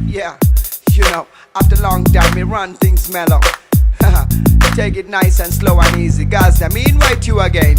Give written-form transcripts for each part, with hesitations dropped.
Yeah, you know, after long time me run things mellow. Take it nice and slow and easy, guys. I mean, invite you again.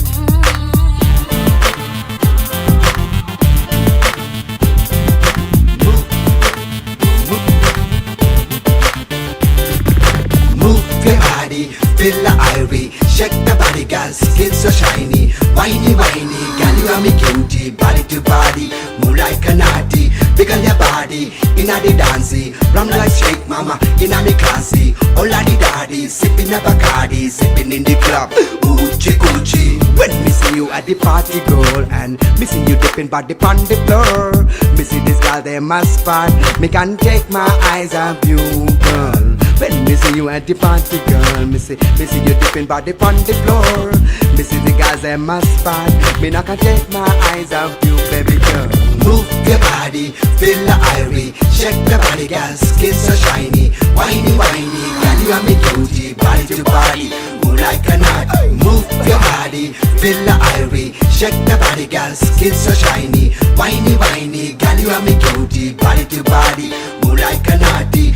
Move your body, feel the irie. Shake the body, girl, skin so shiny. Whiny, whiny, girl, you are me cutie. Body to body, move like a naughty. Wiggle your body, inna the dancey. Rum like shake, mama, inna me classy. Hola di daddy, sipping a Bacardi, sipping in the club. Oochie coochie. When me see you at the party, girl, and me see you dipping body on the floor. Me see this girl, they must spot. Me can't take my eyes off you, girl. When me see you at the party, girl, me see you dipping body on the floor. Me see the guys they must spot. Me not can take my eyes off you, baby girl. Move your body, feel the irie. Shake the body, girl, skin so shiny. Whiny, whiny, girl, you are me cutie. Body to body, move like a knot. Move your body, feel the irie. Shake the body, girl, skin so shiny. Whiny, whiny, girl, you are me cutie. Body to body, move like a naughty.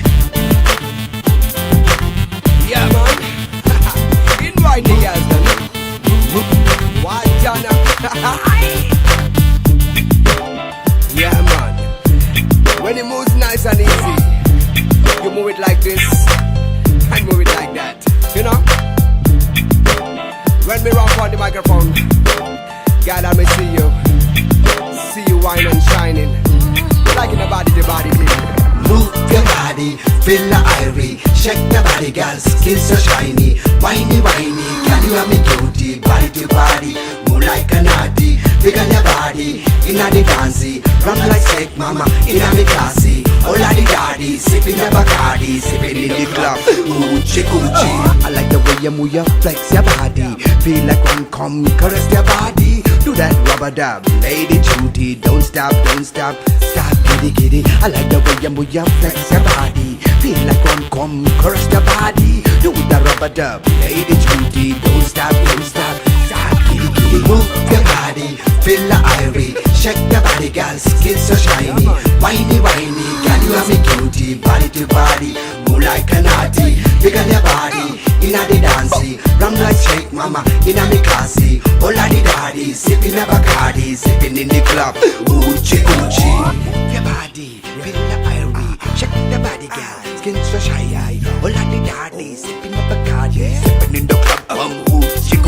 Yeah, man. Invite the girls then. What, Jana? Yeah, man. When you move nice and easy, you move it like this and move it like that. You know? When me rock on the microphone, God, I may see you wine and shining, like in the body to body thing. Move your body, feel the irie. Shake the body, girl, skin so shiny. Whiny, whiny, girl, you are me cutie. Body to body, move like a naughty. Wiggle your body, inna the dancey. Run like shake, mama, inna me classy. Hola di daddy, sipping a Bacardi, sipping in the club. Oochie coochie. I like the way you move your flex your body. Feel like one come caress your body. Do that rubber dub, lady Judy. Don't stop, stop kitty kitty. I like the way you move your flex your body. Feel like one come caress your body. Do that rubber dub, lady Judy. Don't stop kitty kitty. Move your body, feel the irie. Shake the body, girl, skin so shiny. Whiny, whiny, girl, you are me cutie. Body to body, move like a naughty. Wiggle your body, inna the dancey. Rum like shake, mama, inna me classy. Hola di daddy, sipping a Bacardi, sipping in the club. Oochie coochie. Move your body, feel the irie. Shake the body, girl, skin so shiny. Hola di daddy, sipping a Bacardi, sipping in the club. Oochie